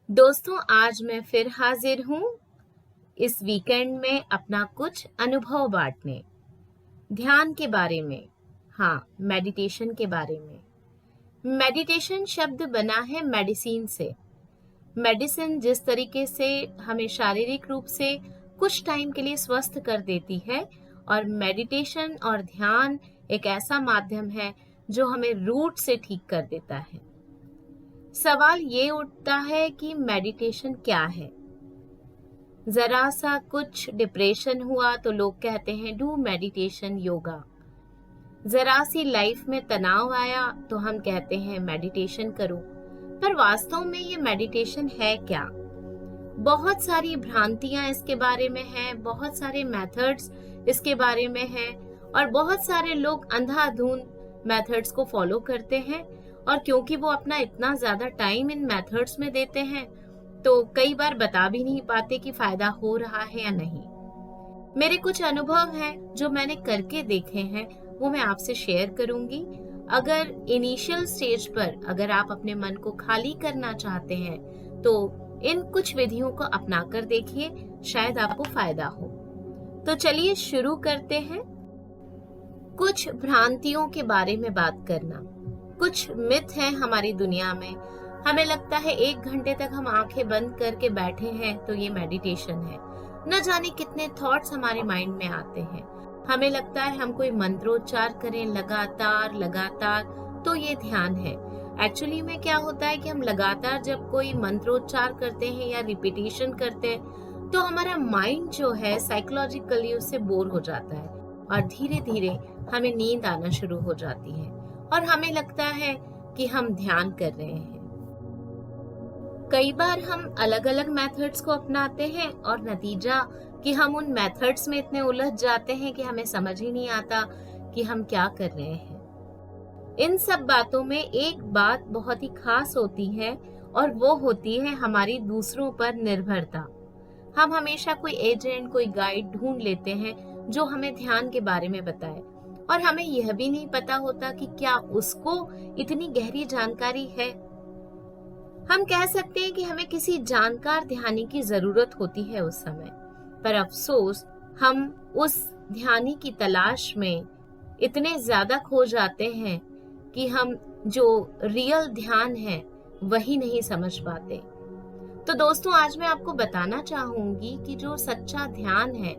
दोस्तों, आज मैं फिर हाजिर हूँ इस वीकेंड में अपना कुछ अनुभव बांटने, ध्यान के बारे में। हाँ, मेडिटेशन के बारे में। मेडिटेशन शब्द बना है मेडिसिन से। मेडिसिन जिस तरीके से हमें शारीरिक रूप से कुछ टाइम के लिए स्वस्थ कर देती है, और मेडिटेशन और ध्यान एक ऐसा माध्यम है जो हमें रूट से ठीक कर देता है। सवाल ये उठता है कि मेडिटेशन क्या है। जरा सा कुछ डिप्रेशन हुआ तो लोग कहते हैं डू मेडिटेशन, योगा। जरा सी लाइफ में तनाव आया तो हम कहते हैं मेडिटेशन करो। पर वास्तव में ये मेडिटेशन है क्या? बहुत सारी भ्रांतियां इसके बारे में हैं, बहुत सारे मेथड्स इसके बारे में हैं, और बहुत सारे लोग अंधाधुंध मेथड्स को फॉलो करते हैं। और क्योंकि वो अपना इतना ज्यादा टाइम इन मेथड्स में देते हैं, तो कई बार बता भी नहीं पाते कि फायदा हो रहा है या नहीं। मेरे कुछ अनुभव हैं जो मैंने करके देखे हैं, वो मैं आपसे शेयर करूंगी। अगर इनिशियल स्टेज पर अगर आप अपने मन को खाली करना चाहते हैं, तो इन कुछ विधियों को अपना कर देखिए, शायद आपको फायदा हो। तो चलिए शुरू करते हैं। कुछ भ्रांतियों के बारे में बात करना। कुछ मिथ हैं हमारी दुनिया में। हमें लगता है 1 घंटे तक हम आंखें बंद करके बैठे हैं तो ये मेडिटेशन है। न जाने कितने थॉट्स हमारे माइंड में आते हैं। हमें लगता है हम कोई मंत्रोच्चार करें लगातार लगातार तो ये ध्यान है। एक्चुअली में क्या होता है कि हम लगातार जब कोई मंत्रोच्चार करते हैं या रिपीटेशन करते हैं, तो हमारा माइंड जो है साइकोलॉजिकली उससे बोर हो जाता है, और धीरे धीरे हमें नींद आना शुरू हो जाती है, और हमें लगता है कि हम ध्यान कर रहे हैं। कई बार हम अलग अलग मेथड्स को अपनाते हैं, और नतीजा कि हम उन मेथड्स में इतने उलझ जाते हैं कि हमें समझ ही नहीं आता कि हम क्या कर रहे हैं। इन सब बातों में एक बात बहुत ही खास होती है, और वो होती है हमारी दूसरों पर निर्भरता। हम हमेशा कोई एजेंट, कोई गाइड ढूंढ लेते हैं जो हमें ध्यान के बारे में बताए, और हमें यह भी नहीं पता होता कि क्या उसको इतनी गहरी जानकारी है। हम कह सकते हैं कि हमें किसी जानकार ध्यानी की जरूरत होती है उस समय, पर अफसोस हम उस ध्यानी की तलाश में इतने ज्यादा खो जाते हैं कि हम जो रियल ध्यान है वही नहीं समझ पाते। तो दोस्तों, आज मैं आपको बताना चाहूंगी कि जो सच्चा ध्यान है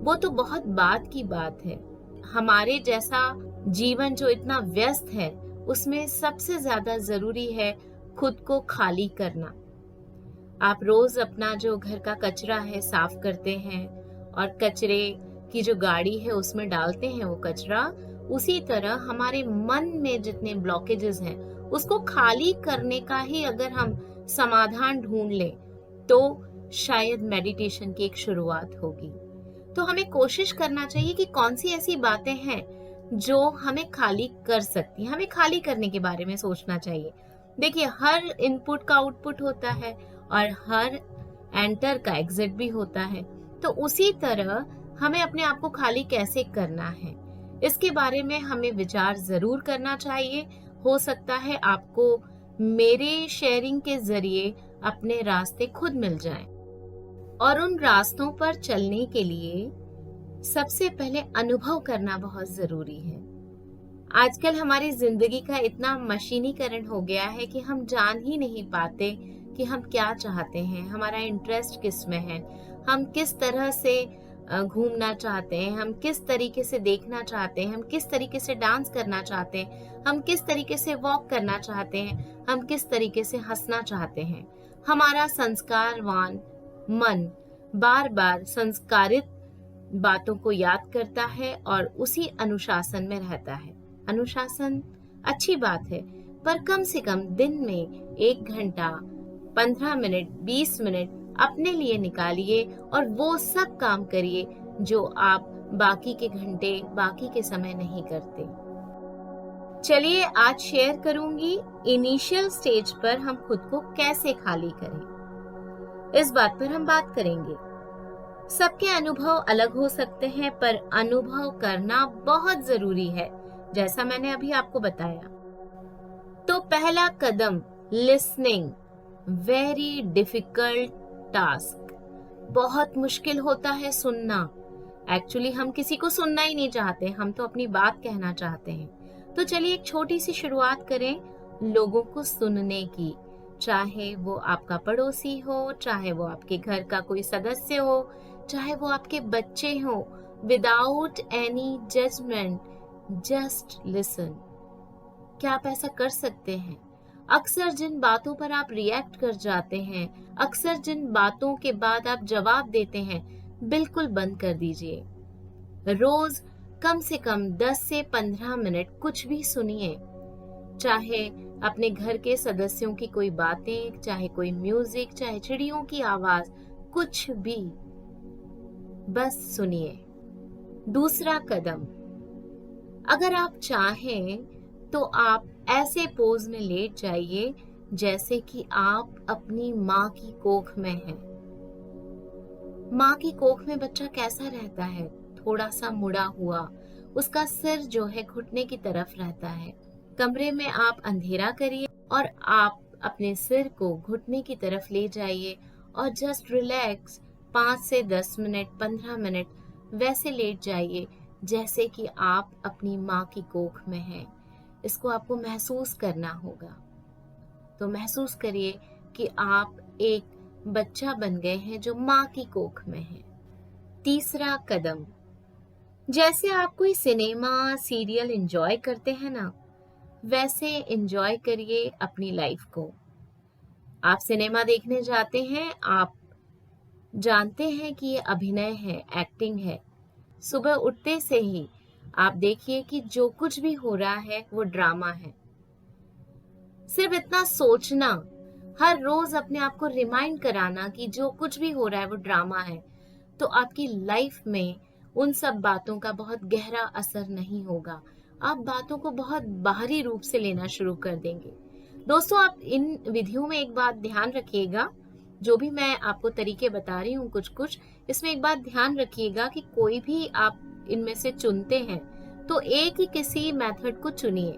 वो तो बहुत बात की बात है। हमारे जैसा जीवन जो इतना व्यस्त है, उसमें सबसे ज्यादा जरूरी है खुद को खाली करना। आप रोज अपना जो घर का कचरा है साफ करते हैं, और कचरे की जो गाड़ी है उसमें डालते हैं वो कचरा। उसी तरह हमारे मन में जितने ब्लॉकेजेस हैं उसको खाली करने का ही अगर हम समाधान ढूंढ लें, तो शायद मेडिटेशन की एक शुरुआत होगी। तो हमें कोशिश करना चाहिए कि कौन सी ऐसी बातें हैं जो हमें खाली कर सकती हैं। हमें खाली करने के बारे में सोचना चाहिए। देखिए, हर इनपुट का आउटपुट होता है, और हर एंटर का एग्जिट भी होता है। तो उसी तरह हमें अपने आप को खाली कैसे करना है, इसके बारे में हमें विचार जरूर करना चाहिए। हो सकता है आपको मेरे शेयरिंग के जरिए अपने रास्ते खुद मिल जाएं। और उन रास्तों पर चलने के लिए सबसे पहले अनुभव करना बहुत जरूरी है। आजकल हमारी जिंदगी का इतना मशीनीकरण हो गया है कि हम जान ही नहीं पाते कि हम क्या चाहते हैं, हमारा इंटरेस्ट किस में है, हम किस तरह से घूमना चाहते हैं, हम किस तरीके से देखना चाहते हैं, हम किस तरीके से डांस करना चाहते हैं, हम किस तरीके से वॉक करना चाहते हैं, हम किस तरीके से हंसना चाहते हैं। हमारा संस्कारवान मन बार बार संस्कारित बातों को याद करता है और उसी अनुशासन में रहता है। अनुशासन अच्छी बात है, पर कम से कम दिन में 1 घंटा, 15 मिनट, 20 मिनट अपने लिए निकालिए, और वो सब काम करिए जो आप बाकी के घंटे, बाकी के समय नहीं करते। चलिए, आज शेयर करूंगी इनिशियल स्टेज पर हम खुद को कैसे खाली करें। इस बात पर हम बात करेंगे। सबके अनुभव अलग हो सकते हैं, पर अनुभव करना बहुत जरूरी है, जैसा मैंने अभी आपको बताया। तो पहला कदम लिसनिंग। Very difficult task. बहुत मुश्किल होता है सुनना। एक्चुअली हम किसी को सुनना ही नहीं चाहते, हम तो अपनी बात कहना चाहते हैं। तो चलिए एक छोटी सी शुरुआत करें लोगों को सुनने की। चाहे वो आपका पड़ोसी हो, चाहे वो आपके घर का कोई सदस्य हो, चाहे वो आपके बच्चे हो, without any judgement, just listen. क्या आप ऐसा कर सकते हैं? अक्सर जिन बातों पर आप रिएक्ट कर जाते हैं, अक्सर जिन बातों के बाद आप जवाब देते हैं, बिल्कुल बंद कर दीजिए। रोज कम से कम 10 से 15 मिनट कुछ भी सुनिए। चाहे अपने घर के सदस्यों की कोई बातें, चाहे कोई म्यूजिक, चाहे चिड़ियों की आवाज, कुछ भी, बस सुनिए। दूसरा कदम, अगर आप चाहें तो आप ऐसे पोज में लेट जाइए जैसे कि आप अपनी माँ की कोख में हैं। माँ की कोख में बच्चा कैसा रहता है? थोड़ा सा मुड़ा हुआ, उसका सिर जो है घुटने की तरफ रहता है। कमरे में आप अंधेरा करिए और आप अपने सिर को घुटने की तरफ ले जाइए और जस्ट रिलैक्स 5 से 10 मिनट, 15 मिनट वैसे लेट जाइए जैसे कि आप अपनी माँ की कोख में हैं। इसको आपको महसूस करना होगा। तो महसूस करिए कि आप एक बच्चा बन गए हैं जो माँ की कोख में है। तीसरा कदम, जैसे आप कोई सिनेमा, सीरियल एंजॉय करते हैं ना, वैसे एंजॉय करिए अपनी लाइफ को। आप सिनेमा देखने जाते हैं, आप जानते हैं कि ये अभिनय है, एक्टिंग है। सुबह उठते से ही आप देखिए कि जो कुछ भी हो रहा है वो ड्रामा है। सिर्फ इतना सोचना, हर रोज अपने आप को रिमाइंड कराना कि जो कुछ भी हो रहा है वो ड्रामा है, तो आपकी लाइफ में उन सब बातों का बहुत गहरा असर नहीं होगा। आप बातों को बहुत बाहरी रूप से लेना शुरू कर देंगे। दोस्तों, आप इन विधियों में एक बात ध्यान रखिएगा, जो भी मैं आपको तरीके बता रही हूँ कुछ कुछ, इसमें एक बात ध्यान रखिएगा कि कोई भी आप इनमें से चुनते हैं तो एक ही किसी मेथड को चुनिए।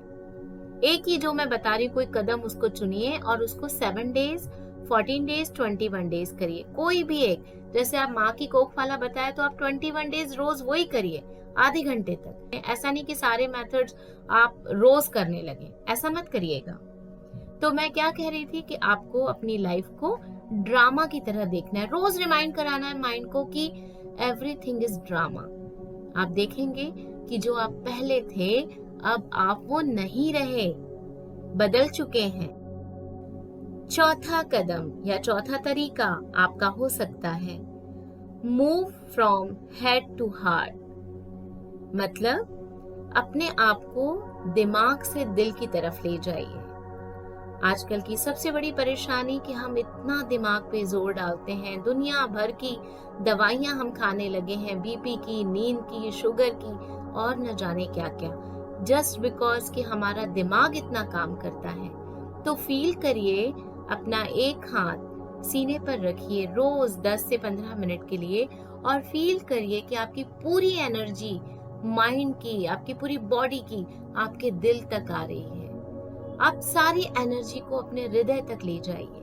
एक ही जो मैं बता रही हूँ कोई कदम, उसको चुनिए और उसको 7 डेज, 14 डेज, 21 डेज करिए। कोई भी एक, जैसे आप माँ की कोख वाला बताया तो आप 21 डेज रोज वही करिए, आधे घंटे तक। ऐसा नहीं कि सारे मेथड्स आप रोज करने लगे, ऐसा मत करिएगा। तो मैं क्या कह रही थी कि आपको अपनी लाइफ को ड्रामा की तरह देखना है। रोज रिमाइंड कराना है माइंड को कि एवरीथिंग इज ड्रामा। आप देखेंगे कि जो आप पहले थे अब आप वो नहीं रहे, बदल चुके हैं। चौथा कदम या चौथा तरीका आपका हो सकता है move from head to heart. मतलब अपने आप को दिमाग से दिल की तरफ ले जाइए। आजकल की सबसे बड़ी परेशानी कि हम इतना दिमाग पे जोर डालते हैं, दुनिया भर की दवाइयां हम खाने लगे हैं, बीपी की, नींद की, शुगर की और न जाने क्या क्या, जस्ट बिकॉज कि हमारा दिमाग इतना काम करता है। तो फील करिए, अपना एक हाथ सीने पर रखिए रोज 10 से 15 मिनट के लिए और फील करिए कि आपकी पूरी एनर्जी माइंड की, आपकी पूरी बॉडी की आपके दिल तक आ रही है। आप सारी एनर्जी को अपने हृदय तक ले जाइए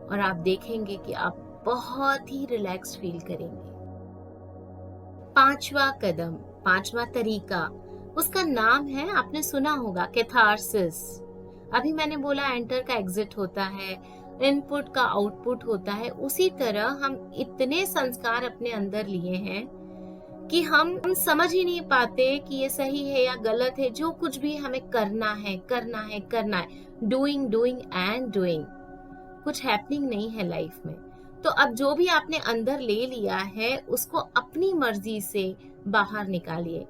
और आप देखेंगे कि आप बहुत ही रिलैक्स फील करेंगे। पांचवा कदम, पांचवा तरीका, उसका नाम है, आपने सुना होगा, कैथारसिस। अभी मैंने बोला एंटर का एग्जिट होता है, इनपुट का आउटपुट होता है। उसी तरह हम इतने संस्कार अपने अंदर लिए हैं कि हम समझ ही नहीं पाते कि ये सही है या गलत है। जो कुछ भी हमें करना है, करना है, करना है, डूइंग डूइंग एंड डूइंग, कुछ हैपनिंग नहीं है लाइफ में। तो अब जो भी आपने अंदर ले लिया है उसको अपनी मर्जी से बाहर निकालिए।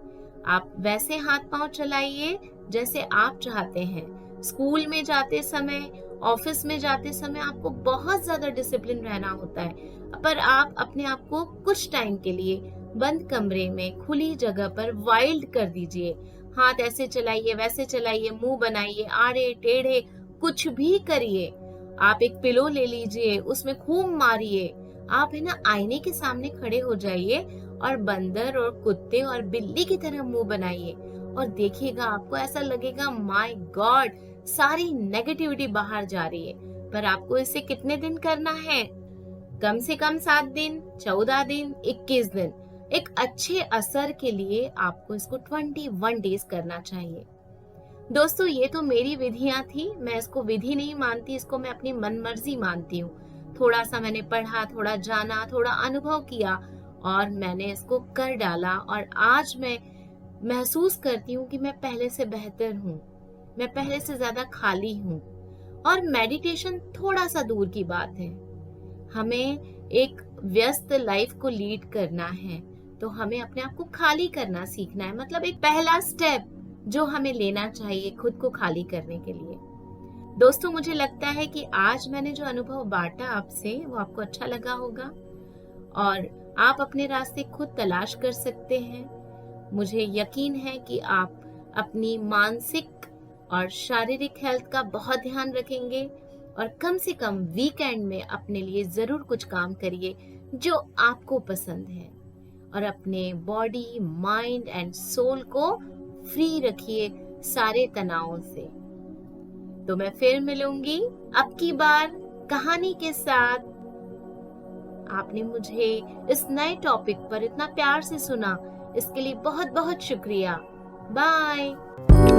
आप वैसे हाथ पांव चलाइए जैसे आप चाहते हैं। स्कूल में जाते समय, ऑफिस में जाते समय आपको बहुत ज्यादा डिसिप्लिन रहना होता है, पर आप अपने आप को कुछ टाइम के लिए बंद कमरे में, खुली जगह पर वाइल्ड कर दीजिए। हाथ ऐसे चलाइए, वैसे चलाइए, मुंह बनाइए, आड़े टेढ़े कुछ भी करिए। आप एक पिलो ले लीजिए, उसमें खूब मारिए। आप है ना आईने के सामने खड़े हो जाइए और बंदर और कुत्ते और बिल्ली की तरह मुंह बनाइए और देखिएगा आपको ऐसा लगेगा माय गॉड, सारी नेगेटिविटी बाहर जा रही है। पर आपको इसे कितने दिन करना है? कम से कम 7 दिन, 14 दिन, 21 दिन। एक अच्छे असर के लिए आपको इसको 21 डेज करना चाहिए। दोस्तों, ये तो मेरी विधियां थी। मैं इसको विधि नहीं मानती, इसको मैं अपनी मनमर्जी मानती हूँ। थोड़ा सा मैंने पढ़ा, थोड़ा जाना, थोड़ा अनुभव किया और मैंने इसको कर डाला और आज मैं महसूस करती हूँ कि मैं पहले से बेहतर हूँ, मैं पहले से ज्यादा खाली हूँ। और मेडिटेशन थोड़ा सा दूर की बात है। हमें एक व्यस्त लाइफ को लीड करना है, तो हमें अपने आप को खाली करना सीखना है। मतलब एक पहला स्टेप जो हमें लेना चाहिए खुद को खाली करने के लिए। दोस्तों, मुझे लगता है कि आज मैंने जो अनुभव बांटा आपसे वो आपको अच्छा लगा होगा और आप अपने रास्ते खुद तलाश कर सकते हैं। मुझे यकीन है कि आप अपनी मानसिक और शारीरिक हेल्थ का बहुत ध्यान रखेंगे और कम से कम वीकेंड में अपने लिए जरूर कुछ काम करिए जो आपको पसंद है और अपने बॉडी, माइंड एंड सोल को फ्री रखिए सारे तनावों से। तो मैं फिर मिलूंगी अब की बार कहानी के साथ। आपने मुझे इस नए टॉपिक पर इतना प्यार से सुना, इसके लिए बहुत बहुत शुक्रिया। बाय।